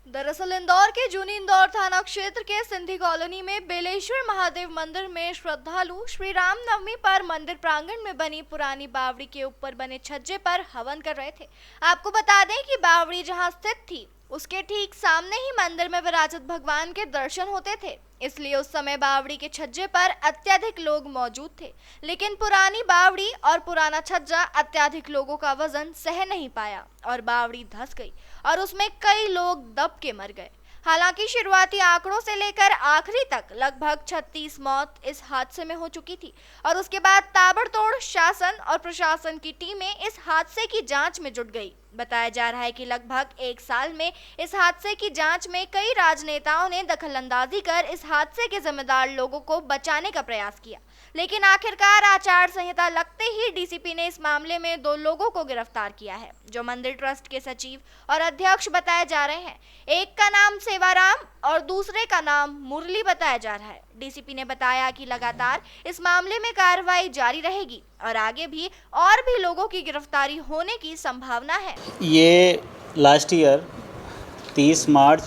दरअसल इंदौर के जूनी इंदौर थाना क्षेत्र के सिंधी कॉलोनी में बेलेश्वर महादेव मंदिर में श्रद्धालु श्री रामनवमी पर मंदिर प्रांगण में बनी पुरानी बावड़ी के ऊपर बने छज्जे पर हवन कर रहे थे। आपको बता दें कि बावड़ी जहां स्थित थी उसके ठीक सामने ही मंदिर में विराजत भगवान के दर्शन होते थे, इसलिए उस समय बावड़ी के छज्जे पर अत्यधिक लोग मौजूद थे। लेकिन पुरानी बावड़ी और पुराना छज्जा अत्यधिक लोगों का वजन सह नहीं पाया और बावड़ी धंस गई और उसमें कई लोग दब के मर गए। हालांकि शुरुआती आंकड़ों से लेकर आखिरी तक लगभग 36 मौत इस हादसे में हो चुकी थी और उसके बाद ताबड़तोड़ शासन और प्रशासन की टीमें इस हादसे की जांच में जुट गई। बताया जा रहा है कि लगभग एक साल में इस हादसे की जांच में कई राजनेताओं ने दखलंदाजी कर इस हादसे के जिम्मेदार लोगों को बचाने का प्रयास किया, लेकिन आखिरकार आचार संहिता लगते ही डीसीपी ने इस मामले में 2 लोगों को गिरफ्तार किया है, जो मंदिर ट्रस्ट के सचिव और अध्यक्ष बताए जा रहे हैं। एक का नाम सेवाराम और दूसरे का नाम मुरली बताया जा रहा है। डीसीपी ने बताया कि लगातार इस मामले में कार्रवाई जारी रहेगी और आगे भी और भी लोगों की गिरफ्तारी होने की संभावना है। ये लास्ट ईयर 30 मार्च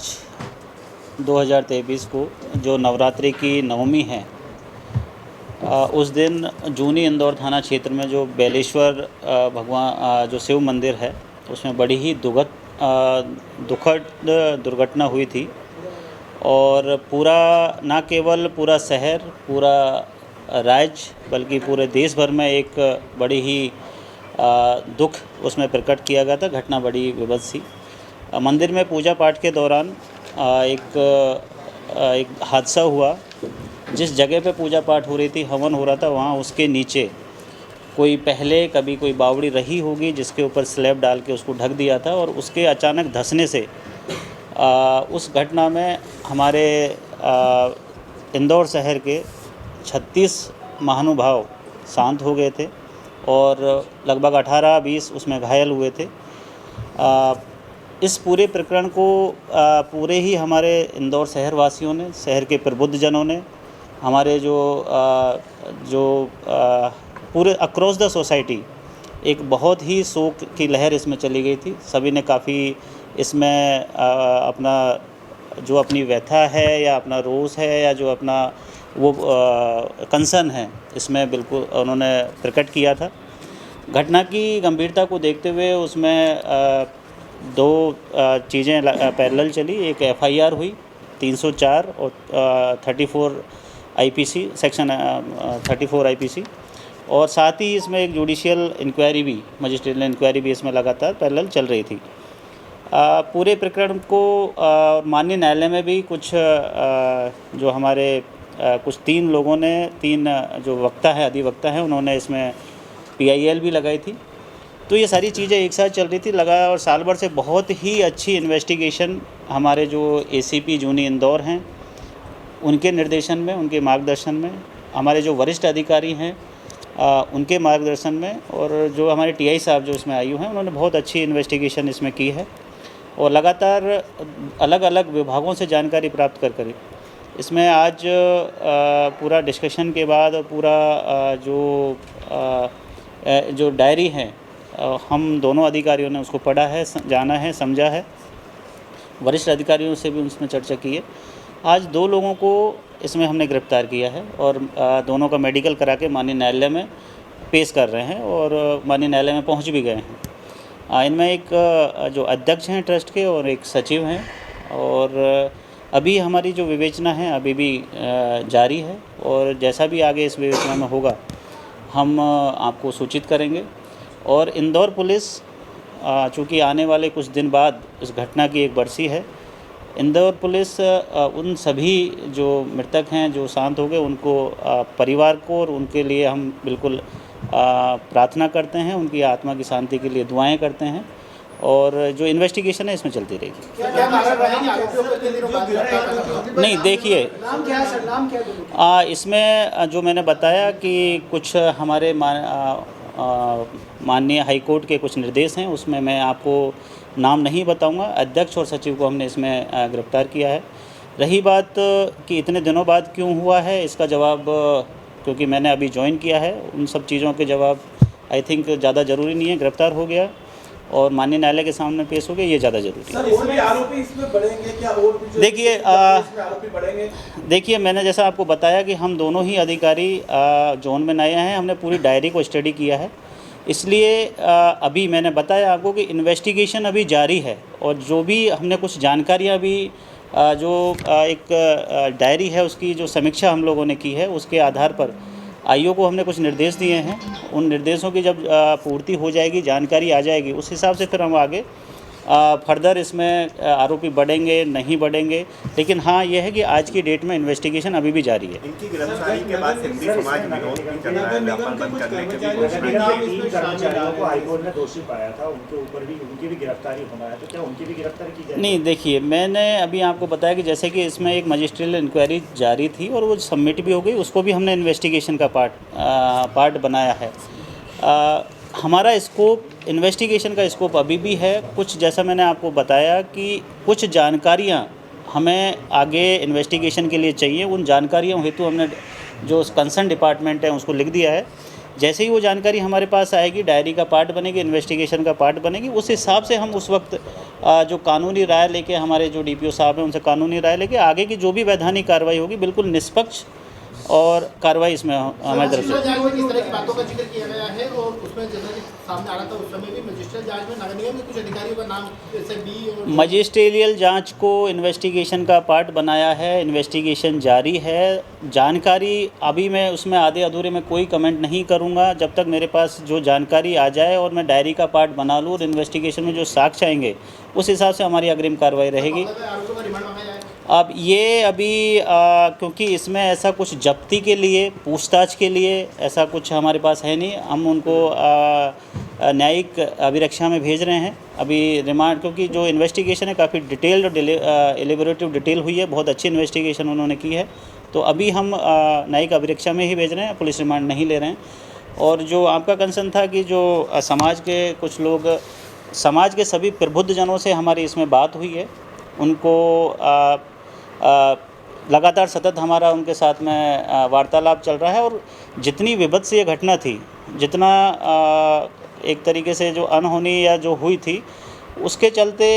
2023 को जो नवरात्रि की नवमी है, उस दिन जूनी इंदौर थाना क्षेत्र में जो बेलेश्वर भगवान जो शिव मंदिर है उसमें बड़ी ही दुखद दुर्घटना हुई थी और पूरा न केवल पूरा शहर, पूरा राज्य बल्कि पूरे देश भर में एक बड़ी ही दुख उसमें प्रकट किया गया था। घटना बड़ी विभत्स थी। मंदिर में पूजा पाठ के दौरान एक हादसा हुआ। जिस जगह पे पूजा पाठ हो रही थी, हवन हो रहा था, वहाँ उसके नीचे कोई पहले कभी कोई बावड़ी रही होगी जिसके ऊपर स्लैब डाल के उसको ढक दिया था और उसके अचानक धंसने से उस घटना में हमारे इंदौर शहर के 36 महानुभाव शांत हो गए थे और लगभग 18-20 उसमें घायल हुए थे। इस पूरे प्रकरण को पूरे ही हमारे इंदौर शहर वासियों ने, शहर के प्रबुद्धजनों ने, हमारे जो पूरे अक्रॉस द सोसाइटी एक बहुत ही शोक की लहर इसमें चली गई थी। सभी ने काफ़ी इसमें अपना जो अपनी व्यथा है या अपना रोष है या जो अपना वो कंसर्न है इसमें बिल्कुल उन्होंने प्रकट किया था। घटना की गंभीरता को देखते हुए उसमें 2 चीज़ें पैरेलल चली। एक एफआईआर हुई 304 और 34 आईपीसी, सेक्शन 34 आईपीसी, और साथ ही इसमें एक जुडिशियल इंक्वायरी भी, मजिस्ट्रियल इंक्वायरी भी इसमें लगातार पैरेलल चल रही थी। पूरे प्रकरण को माननीय न्यायालय में भी कुछ जो हमारे कुछ 3 लोगों ने, 3 जो वक्ता है, अधिवक्ता हैं, उन्होंने इसमें पीआईएल भी लगाई थी। तो ये सारी चीज़ें एक साथ चल रही थी और साल भर से बहुत ही अच्छी इन्वेस्टिगेशन हमारे जो एसीपी जूनी इंदौर हैं उनके निर्देशन में, उनके मार्गदर्शन में, हमारे जो वरिष्ठ अधिकारी हैं उनके मार्गदर्शन में, और जो हमारे टीआई साहब जो इसमें आयु हैं उन्होंने बहुत अच्छी इन्वेस्टिगेशन इसमें की है और लगातार अलग अलग विभागों से जानकारी प्राप्त कर इसमें आज पूरा डिस्कशन के बाद और पूरा जो डायरी है हम दोनों अधिकारियों ने उसको पढ़ा है, जाना है, समझा है। वरिष्ठ अधिकारियों से भी उसमें चर्चा की है। आज 2 लोगों को इसमें हमने गिरफ्तार किया है और दोनों का मेडिकल करा के माननीय न्यायालय में पेश कर रहे हैं और माननीय न्यायालय में पहुंच भी गए हैं। इनमें एक जो अध्यक्ष हैं ट्रस्ट के और एक सचिव हैं और अभी हमारी जो विवेचना है अभी भी जारी है और जैसा भी आगे इस विवेचना में होगा हम आपको सूचित करेंगे। और इंदौर पुलिस चूँकि आने वाले कुछ दिन बाद इस घटना की एक बरसी है, इंदौर पुलिस उन सभी जो मृतक हैं, जो शांत हो गए, उनको परिवार को और उनके लिए हम बिल्कुल प्रार्थना करते हैं, उनकी आत्मा की शांति के लिए दुआएं करते हैं और जो इन्वेस्टिगेशन है इसमें चलती रहेगी। नहीं, देखिए, इसमें जो मैंने बताया कि कुछ हमारे माननीय हाईकोर्ट के कुछ निर्देश हैं, उसमें मैं आपको नाम नहीं बताऊंगा। अध्यक्ष और सचिव को हमने इसमें गिरफ्तार किया है। रही बात कि इतने दिनों बाद क्यों हुआ है, इसका जवाब क्योंकि मैंने अभी ज्वाइन किया है, उन सब चीज़ों के जवाब आई थिंक ज़्यादा ज़रूरी नहीं है। गिरफ्तार हो गया और माननीय न्यायालय के सामने पेश हो गए, ये ज़्यादा जरूरी है। सर, और भी आरोपी इसमें बढ़ेंगे क्या? और भी जो देखिए, इसमें आरोपी बढ़ेंगे? देखिए, मैंने जैसा आपको बताया कि हम दोनों ही अधिकारी जोन में नए हैं, हमने पूरी डायरी को स्टडी किया है, इसलिए अभी मैंने बताया आपको कि इन्वेस्टिगेशन अभी जारी है और जो भी हमने कुछ जानकारियाँ भी एक डायरी है उसकी जो समीक्षा हम लोगों ने की है, उसके आधार पर आईओ को हमने कुछ निर्देश दिए हैं। उन निर्देशों की जब पूर्ति हो जाएगी, जानकारी आ जाएगी, उस हिसाब से फिर हम आगे फर्दर इसमें आरोपी बढ़ेंगे नहीं बढ़ेंगे। लेकिन हाँ, यह है कि आज की डेट में इन्वेस्टिगेशन अभी भी जारी है। इनकी गिरफ्तारी के बाद सिंधी समाज विरोध भी कर रहा है, व्यापार बंद करने के भी घोषणा की। 3 कर्मचारियों को हाईकोर्ट ने दोषी पाया था, उनके ऊपर भी उनकी भी गिरफ्तारी होना है, तो क्या उनकी भी गिरफ्तारी की जाएगी? नहीं, देखिए, मैंने अभी आपको बताया कि जैसे कि इसमें एक मजिस्ट्रियल इंक्वायरी जारी थी और वो सबमिट भी हो गई, उसको भी हमने इन्वेस्टिगेशन का पार्ट बनाया है। हमारा स्कोप, इन्वेस्टिगेशन का स्कोप अभी भी है। कुछ, जैसा मैंने आपको बताया कि कुछ जानकारियां हमें आगे इन्वेस्टिगेशन के लिए चाहिए, उन जानकारियों हेतु हमने जो कंसर्न डिपार्टमेंट है उसको लिख दिया है। जैसे ही वो जानकारी हमारे पास आएगी, डायरी का पार्ट बनेगी, इन्वेस्टिगेशन का पार्ट बनेगी, उस हिसाब से हम उस वक्त जो कानूनी राय लेके, हमारे जो डीपीओ साहब हैं उनसे कानूनी राय लेके आगे की जो भी वैधानिक कार्रवाई होगी, बिल्कुल निष्पक्ष और कार्रवाई इसमें हमारी तरफ से। किस तरह की बातों का जिक्र किया गया है और उसमें जैसा कि सामने आ रहा था उस समय भी मजिस्ट्रियल जांच में नगर निगम के कुछ अधिकारियों का नाम जैसे बी और मजिस्ट्रियल जांच को इन्वेस्टिगेशन का पार्ट बनाया है, इन्वेस्टिगेशन जारी है। जानकारी अभी मैं उसमें आधे अधूरे में कोई कमेंट नहीं करूंगा जब तक मेरे पास जो जानकारी आ जाए और मैं डायरी का पार्ट बना लूँ और इन्वेस्टिगेशन में जो साक्ष्य आएंगे उस हिसाब से हमारी अग्रिम कार्रवाई रहेगी। आरोपियों का रिमांड मांगा जाए। अब ये अभी क्योंकि इसमें ऐसा कुछ जब्ती के लिए, पूछताछ के लिए ऐसा कुछ हमारे पास है नहीं, हम उनको न्यायिक अभिरक्षा में भेज रहे हैं। अभी रिमांड, क्योंकि जो इन्वेस्टिगेशन है काफ़ी डिटेल्ड और एलिबोरेटिव डिटेल हुई है, बहुत अच्छी इन्वेस्टिगेशन उन्होंने की है, तो अभी हम न्यायिक अभिरक्षा में ही भेज रहे हैं, पुलिस रिमांड नहीं ले रहे हैं। और जो आपका कंसर्न था कि जो समाज के कुछ लोग, समाज के सभी प्रबुद्ध जनों से हमारी इसमें बात हुई है, उनको लगातार सतत हमारा उनके साथ में वार्तालाप चल रहा है और जितनी विभत्स ये घटना थी, जितना एक तरीके से जो अनहोनी या जो हुई थी, उसके चलते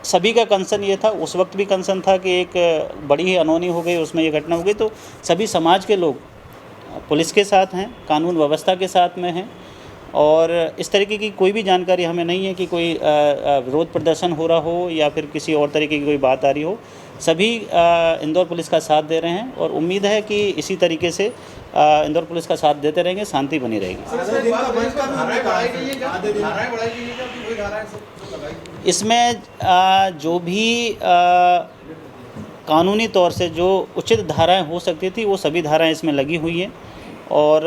सभी का कंसर्न ये था, उस वक्त भी कंसर्न था कि एक बड़ी ही अनहोनी हो गई, उसमें ये घटना हो गई, तो सभी समाज के लोग पुलिस के साथ हैं, कानून व्यवस्था के साथ में हैं और इस तरीके की कोई भी जानकारी हमें नहीं है कि कोई विरोध प्रदर्शन हो रहा हो या फिर किसी और तरीके की कोई बात आ रही हो। सभी इंदौर पुलिस का साथ दे रहे हैं और उम्मीद है कि इसी तरीके से इंदौर पुलिस का साथ देते रहेंगे, शांति बनी रहेगी। इसमें जो भी कानूनी तौर से जो उचित धाराएं हो सकती थी वो सभी धाराएं इसमें लगी हुई हैं और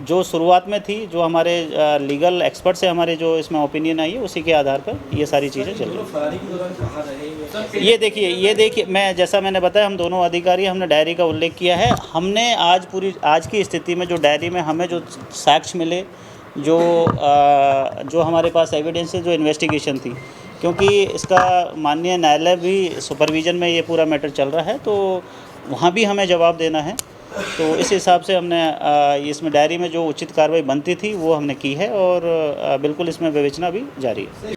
जो शुरुआत में थी, जो हमारे लीगल एक्सपर्ट से हमारे जो इसमें ओपिनियन आई है, उसी के आधार पर ये सारी चीज़ें चल रही हैं। ये देखिए मैं जैसा मैंने बताया, हम दोनों अधिकारी, हमने डायरी का उल्लेख किया है। हमने आज की स्थिति में जो डायरी में हमें जो साक्ष्य मिले, जो हमारे पास एविडेंस है, जो इन्वेस्टिगेशन थी, क्योंकि इसका माननीय न्यायालय भी सुपरविज़न में ये पूरा मैटर चल रहा है, तो वहाँ भी हमें जवाब देना है। तो इस हिसाब से हमने इसमें डायरी में जो उचित कार्रवाई बनती थी वो हमने की है और बिल्कुल इसमें विवेचना भी जारी है।